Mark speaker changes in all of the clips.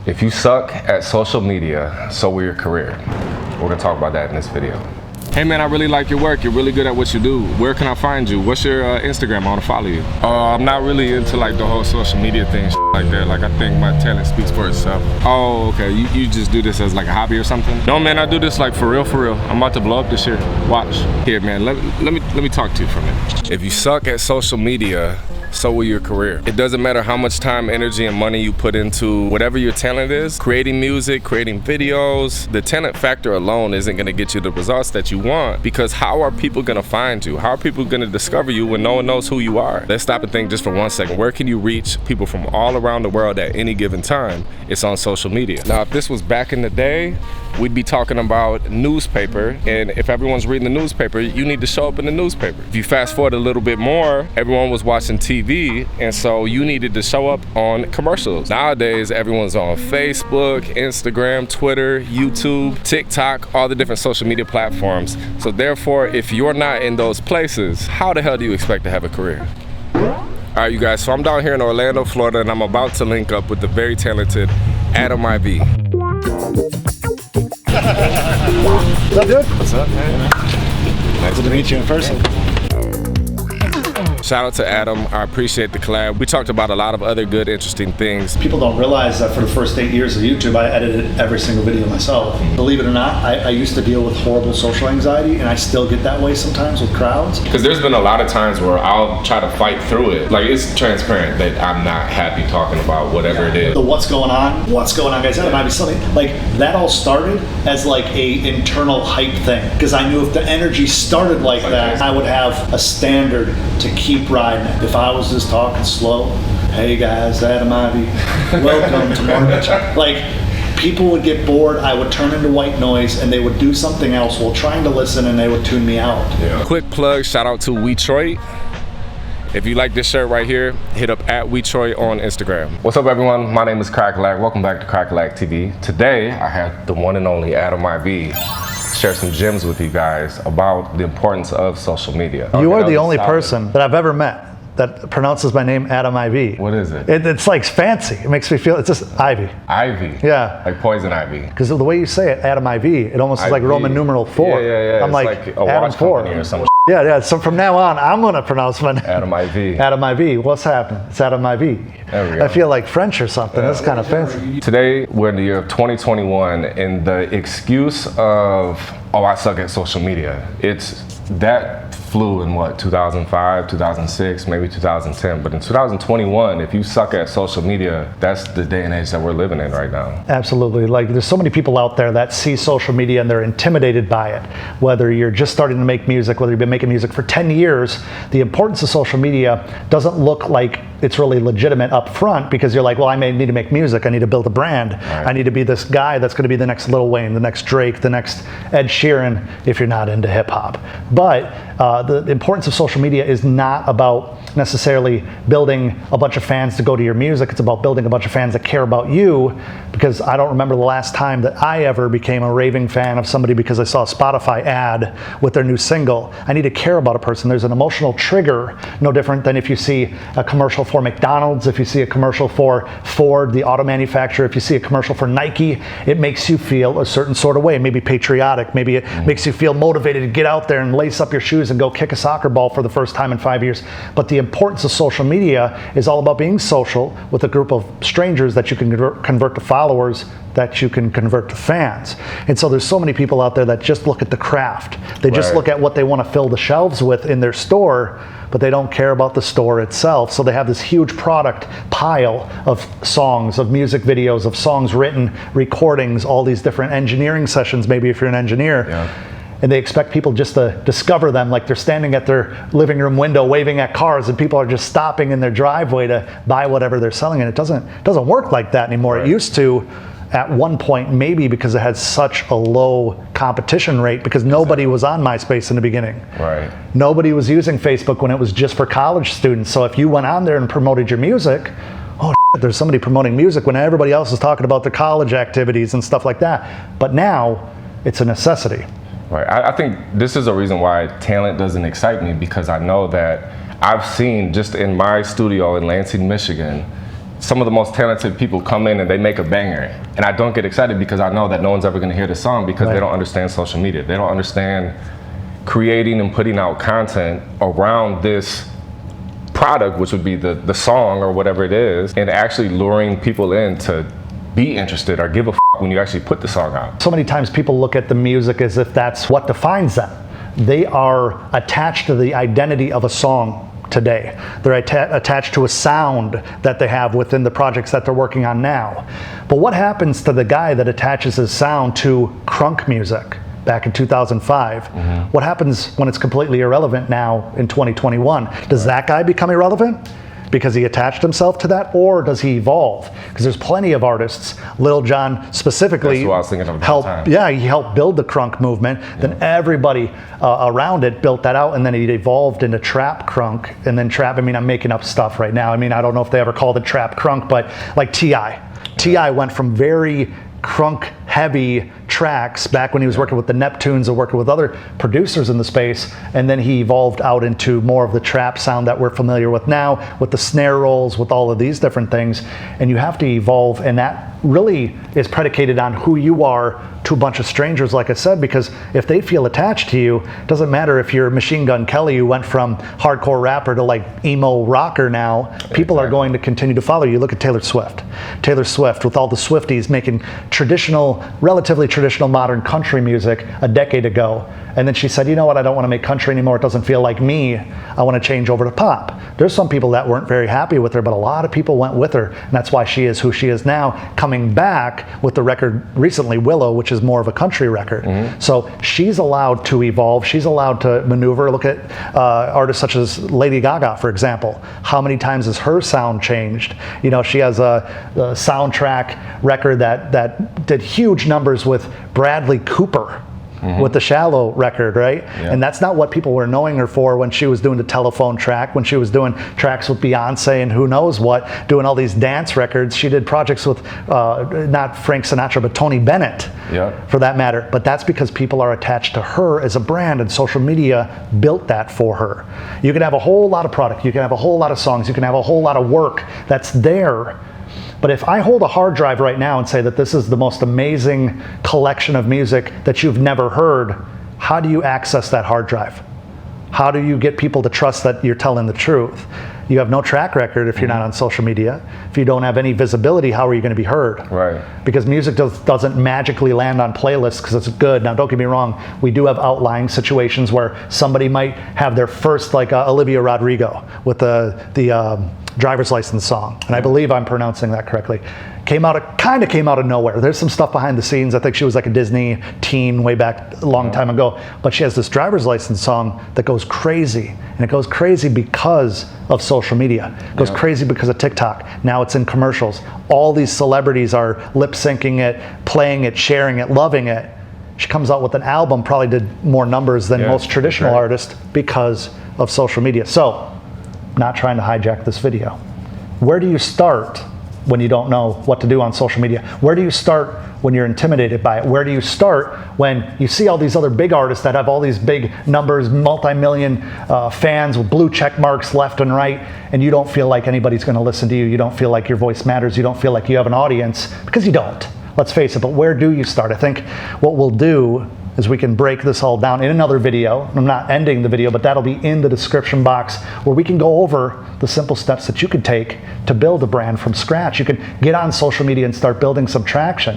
Speaker 1: If you suck at social media, so will your career. We're gonna talk about that in this video. Hey man, I really like your work. You're really good at what you do. Where can I find you? What's your Instagram? I wanna follow you. I'm not really into like the whole social media thing like that. Like I think my talent speaks for itself. Oh, okay, you just do this as like a hobby or something? No man, I do this like for real, for real. I'm about to blow up this year. Watch. Here man, let me talk to you for a minute. If you suck at social media, so will your career. It doesn't matter how much time, energy, and money you put into whatever your talent is, creating music, creating videos, the talent factor alone isn't gonna get you the results that you want, because how are people gonna find you? How are people gonna discover you when no one knows who you are? Let's stop and think just for 1 second. Where can you reach people from all around the world at any given time? It's on social media. Now, if this was back in the day, we'd be talking about newspaper, and if everyone's reading the newspaper, you need to show up in the newspaper. If you fast forward a little bit more, everyone was watching TV, and so you needed to show up on commercials. Nowadays, everyone's on Facebook, Instagram, Twitter, YouTube, TikTok, all the different social media platforms. So therefore, if you're not in those places, how the hell do you expect to have a career? All right, you guys, so I'm down here in Orlando, Florida, and I'm about to link up with the very talented Adam IV.
Speaker 2: What's up, dude?
Speaker 1: What's up, man?
Speaker 2: Nice to meet you in person.
Speaker 1: Shout out to Adam. I appreciate the collab. We talked about a lot of other good, interesting things.
Speaker 2: People don't realize that for the first 8 years of YouTube, I edited every single video myself. Believe it or not, I used to deal with horrible social anxiety, and I still get that way sometimes with crowds.
Speaker 1: Because there's been a lot of times where I'll try to fight through it. Like, it's transparent that I'm not happy talking about whatever it is.
Speaker 2: The what's going on guys, that might be something. Like, that all started as like a internal hype thing. Because I knew if the energy started like that, I would have a standard to keep riding it. If I was just talking slow, hey guys, Adam IV, welcome to March. Like, people would get bored, I would turn into white noise, and they would do something else while trying to listen, and they would tune me out.
Speaker 1: Yeah. Quick plug, shout out to Wetroit. If you like this shirt right here, hit up at Wetroit on Instagram. What's up everyone, my name is Crackalack. Welcome back to Crackalack TV. Today, I have the one and only Adam IV. Share some gems with you guys about the importance of social media.
Speaker 3: You are the only person that I've ever met that pronounces my name Adam IV.
Speaker 1: What is it?
Speaker 3: It's like fancy. It makes me feel, it's just Ivy.
Speaker 1: Ivy?
Speaker 3: Yeah.
Speaker 1: Like poison ivy?
Speaker 3: Because the way you say it, Adam IV, it almost is like Roman numeral 4.
Speaker 1: Yeah.
Speaker 3: I'm
Speaker 1: it's
Speaker 3: like
Speaker 1: a
Speaker 3: Adam
Speaker 1: watch
Speaker 3: 4.
Speaker 1: Or something.
Speaker 3: Yeah. So from now on, I'm going to pronounce my name
Speaker 1: Adam IV.
Speaker 3: Adam IV. What's happening? It's Adam IV.
Speaker 1: There we go.
Speaker 3: I feel like French or something. That's kind of fancy.
Speaker 1: Today, we're in the year of 2021, and the excuse of, oh, I suck at social media, it's that flew in what, 2005, 2006, maybe 2010. But in 2021, if you suck at social media, that's the day and age that we're living in right now.
Speaker 3: Absolutely. Like, there's so many people out there that see social media and they're intimidated by it. Whether you're just starting to make music, whether you've been making music for 10 years, the importance of social media doesn't look like it's really legitimate up front, because you're like, well, I may need to make music, I need to build a brand, right. I need to be this guy that's going to be the next Lil Wayne, the next Drake, the next Ed Sheeran, if you're not into hip hop. But the importance of social media is not about necessarily building a bunch of fans to go to your music. It's about building a bunch of fans that care about you, because I don't remember the last time that I ever became a raving fan of somebody because I saw a Spotify ad with their new single. I need to care about a person. There's an emotional trigger, no different than if you see a commercial for McDonald's, if you see a commercial for Ford, the auto manufacturer, if you see a commercial for Nike, it makes you feel a certain sort of way, maybe patriotic, maybe it makes you feel motivated to get out there and lace up your shoes and go kick a soccer ball for the first time in 5 years. But the importance of social media is all about being social with a group of strangers that you can convert to followers, that you can convert to fans. And so there's so many people out there that just look at the craft. They just look at what they want to fill the shelves with in their store, but they don't care about the store itself. So they have this huge product pile of songs, of music videos, of songs written, recordings, all these different engineering sessions, maybe if you're an engineer. Yeah. And they expect people just to discover them, like they're standing at their living room window waving at cars, and people are just stopping in their driveway to buy whatever they're selling. And it doesn't work like that anymore. Right. It used to at one point, maybe because it had such a low competition rate, because nobody was on MySpace in the beginning.
Speaker 1: Right.
Speaker 3: Nobody was using Facebook when it was just for college students. So if you went on there and promoted your music, oh, there's somebody promoting music when everybody else is talking about their college activities and stuff like that. But now it's a necessity.
Speaker 1: Right. I think this is a reason why talent doesn't excite me, because I know that I've seen just in my studio in Lansing, Michigan, some of the most talented people come in and they make a banger, and I don't get excited because I know that no one's ever going to hear the song because they don't understand social media. They don't understand creating and putting out content around this product, which would be the song or whatever it is, and actually luring people in to be interested or give a when you actually put the song out.
Speaker 3: So many times people look at the music as if that's what defines them. They are attached to the identity of a song today. They're attached to a sound that they have within the projects that they're working on now. But what happens to the guy that attaches his sound to crunk music back in 2005? What happens when it's completely irrelevant now in 2021? Does that guy become irrelevant because he attached himself to that, or does he evolve? Because there's plenty of artists, Lil Jon specifically,
Speaker 1: that's what I was thinking of
Speaker 3: he helped build the crunk movement, then everybody around it built that out, and then it evolved into trap crunk, and then trap, I mean, I'm making up stuff right now. I mean, I don't know if they ever called it trap crunk, but like T.I. went from very crunk heavy tracks back when he was working with the Neptunes or working with other producers in the space, and then he evolved out into more of the trap sound that we're familiar with now, with the snare rolls, with all of these different things. And you have to evolve, and that really is predicated on who you are to a bunch of strangers, like I said, because if they feel attached to you, it doesn't matter if you're Machine Gun Kelly who went from hardcore rapper to like emo rocker now, people are going to continue to follow you. Look at Taylor Swift with all the Swifties making relatively traditional modern country music a decade ago. And then she said, you know what, I don't want to make country anymore. It doesn't feel like me. I want to change over to pop. There's some people that weren't very happy with her, but a lot of people went with her. And that's why she is who she is now, coming back with the record recently, Willow, which is more of a country record. So she's allowed to evolve. She's allowed to maneuver. Look at artists such as Lady Gaga, for example. How many times has her sound changed? You know, she has a soundtrack record that did huge numbers with Bradley Cooper. With the Shallow record, right? And that's not what people were knowing her for when she was doing the Telephone track, when she was doing tracks with Beyonce and who knows what, doing all these dance records. She did projects with not Frank Sinatra, but Tony Bennett, for that matter. But that's because people are attached to her as a brand, and social media built that for her. You can have a whole lot of product, you can have a whole lot of songs, you can have a whole lot of work that's there. But if I hold a hard drive right now and say that this is the most amazing collection of music that you've never heard, how do you access that hard drive? How do you get people to trust that you're telling the truth? You have no track record if you're not on social media. If you don't have any visibility, how are you going to be heard?
Speaker 1: Right.
Speaker 3: Because music doesn't magically land on playlists because it's good. Now, don't get me wrong. We do have outlying situations where somebody might have their first, like Olivia Rodrigo with the driver's license song, and I believe I'm pronouncing that correctly. Kind of came out of nowhere. There's some stuff behind the scenes. I think she was like a Disney teen way back a long time ago, but she has this driver's license song that goes crazy, and it goes crazy because of social media. It goes crazy because of TikTok. Now it's in commercials. All these celebrities are lip syncing it, playing it, sharing it, loving it. She comes out with an album, probably did more numbers than most traditional artists because of social media. So, not trying to hijack this video. Where do you start when you don't know what to do on social media? Where do you start when you're intimidated by it? Where do you start when you see all these other big artists that have all these big numbers, multi-million fans with blue check marks left and right, and you don't feel like anybody's going to listen to you? You don't feel like your voice matters. You don't feel like you have an audience, because you don't. Let's face it, but where do you start? I think what we'll do is we can break this all down in another video. I'm not ending the video, but that'll be in the description box, where we can go over the simple steps that you could take to build a brand from scratch. You can get on social media and start building some traction.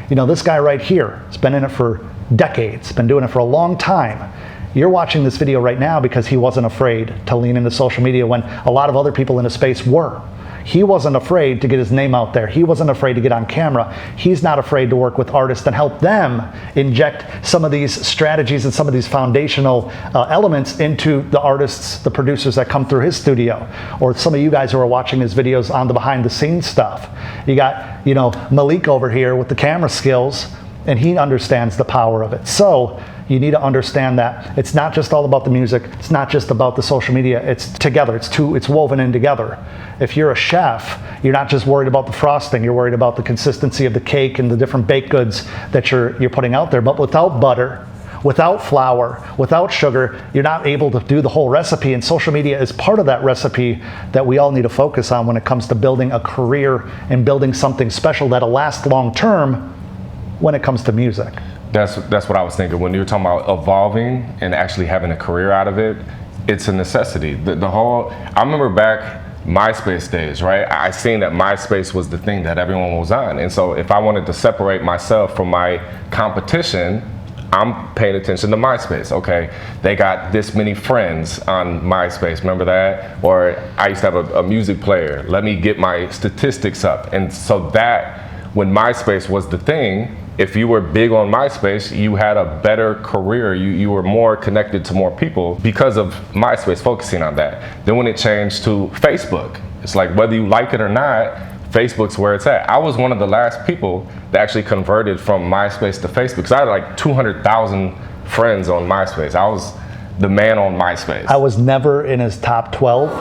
Speaker 3: You know, this guy right here has been in it for decades, been doing it for a long time. You're watching this video right now because he wasn't afraid to lean into social media when a lot of other people in the space were. He wasn't afraid to get his name out there. He wasn't afraid to get on camera. He's not afraid to work with artists and help them inject some of these strategies and some of these foundational elements into the artists, the producers that come through his studio, or some of you guys who are watching his videos on the behind the scenes stuff. You got, you know, Malik over here with the camera skills, and he understands the power of it. So you need to understand that it's not just all about the music. It's not just about the social media. It's together. It's woven in together. If you're a chef, you're not just worried about the frosting. You're worried about the consistency of the cake and the different baked goods that you're putting out there. But without butter, Without flour, without sugar, you're not able to do the whole recipe, and social media is part of that recipe that we all need to focus on when it comes to building a career and building something special that'll last long term when it comes to music.
Speaker 1: That's what I was thinking. When you were talking about evolving and actually having a career out of it, it's a necessity. I remember back MySpace days, right? I seen that MySpace was the thing that everyone was on. And so if I wanted to separate myself from my competition, I'm paying attention to MySpace. Okay, they got this many friends on MySpace, remember that? Or I used to have a music player. Let me get my statistics up. And so that, when MySpace was the thing, if you were big on MySpace, you had a better career. You were more connected to more people because of MySpace focusing on that. Then when it changed to Facebook, it's like whether you like it or not, Facebook's where it's at. I was one of the last people that actually converted from MySpace to Facebook because I had like 200,000 friends on MySpace. I was the man on MySpace.
Speaker 3: I was never in his top 12.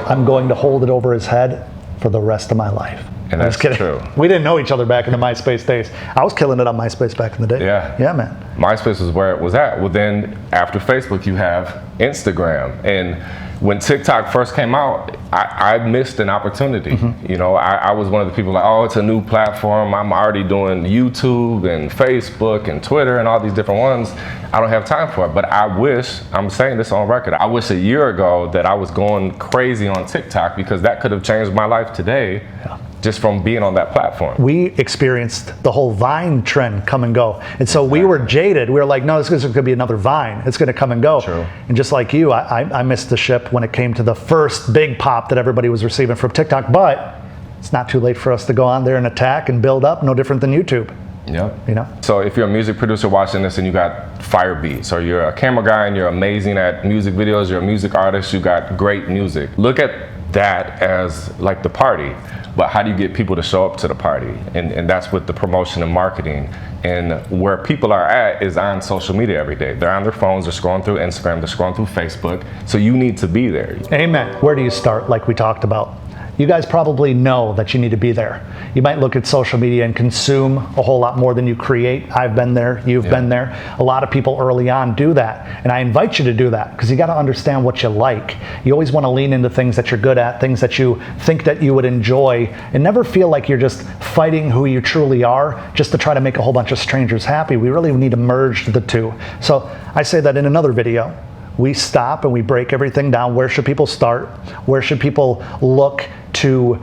Speaker 3: I'm going to hold it over his head for the rest of my life.
Speaker 1: And that's true.
Speaker 3: We didn't know each other back in the MySpace days. I was killing it on MySpace back in the day.
Speaker 1: Yeah.
Speaker 3: Yeah, man.
Speaker 1: MySpace was where it was at. Well, then after Facebook, you have Instagram. And when TikTok first came out, I missed an opportunity.
Speaker 3: Mm-hmm.
Speaker 1: You know, I was one of the people like, oh, it's a new platform. I'm already doing YouTube and Facebook and Twitter and all these different ones. I don't have time for it. But I wish, I'm saying this on record, I wish a year ago that I was going crazy on TikTok because that could have changed my life today. Yeah. Just from being on that platform.
Speaker 3: We experienced the whole Vine trend come and go. And so we were jaded. We were like, no, this is going to be another Vine. It's going to come and go.
Speaker 1: True.
Speaker 3: And just like you, I missed the ship when it came to the first big pop that everybody was receiving from TikTok. But it's not too late for us to go on there and attack and build up, no different than YouTube.
Speaker 1: Yep.
Speaker 3: You know?
Speaker 1: So if you're a music producer watching this and you got fire beats, or you're a camera guy and you're amazing at music videos, you're a music artist, you got great music, look at that as like the party. But how do you get people to show up to the party? And that's with the promotion and marketing. And where people are at is on social media every day. They're on their phones, they're scrolling through Instagram, they're scrolling through Facebook. So you need to be there.
Speaker 3: Amen. Where do you start, like we talked about? You guys probably know that you need to be there. You might look at social media and consume a whole lot more than you create. I've been there, you've been there. A lot of people early on do that. And I invite you to do that because you got to understand what you like. You always want to lean into things that you're good at, things that you think that you would enjoy, and never feel like you're just fighting who you truly are just to try to make a whole bunch of strangers happy. We really need to merge the two. So I say that in another video. We stop and we break everything down. Where should people start? Where should people look to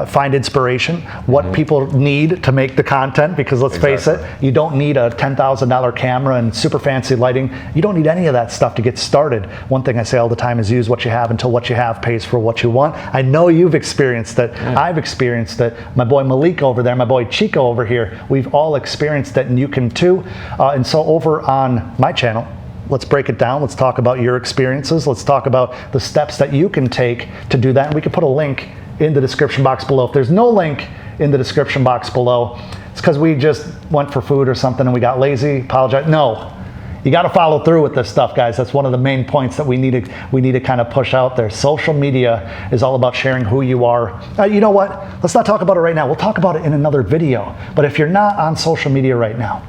Speaker 3: find inspiration? What people need to make the content? Because let's face it, you don't need a $10,000 camera and super fancy lighting. You don't need any of that stuff to get started. One thing I say all the time is use what you have until what you have pays for what you want. I know you've experienced it. I've experienced it. My boy Malik over there, my boy Chico over here, we've all experienced it, and you can too. And so over on my channel, let's break it down. Let's talk about your experiences. Let's talk about the steps that you can take to do that. And we can put a link in the description box below. If there's no link in the description box below, it's because we just went for food or something and we got lazy. Apologize. No, you got to follow through with this stuff, guys. That's one of the main points that we need to kind of push out there. Social media is all about sharing who you are. You know what? Let's not talk about it right now. We'll talk about it in another video. But if you're not on social media right now,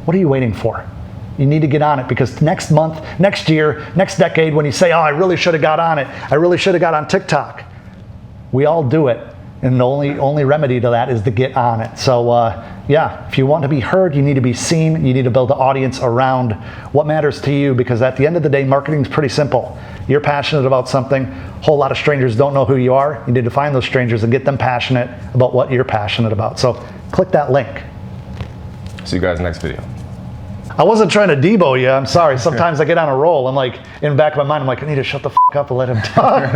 Speaker 3: what are you waiting for? You need to get on it, because next month, next year, next decade, when you say, oh, I really should have got on it, I really should have got on TikTok, we all do it. And the only remedy to that is to get on it. So yeah, if you want to be heard, you need to be seen. You need to build an audience around what matters to you, because at the end of the day, marketing is pretty simple. You're passionate about something. A whole lot of strangers don't know who you are. You need to find those strangers and get them passionate about what you're passionate about. So click that link.
Speaker 1: See you guys next video.
Speaker 3: I wasn't trying to debo you. I'm sorry. Sometimes I get on a roll. I'm like, in the back of my mind, I'm like, I need to shut the f*** up and let him talk.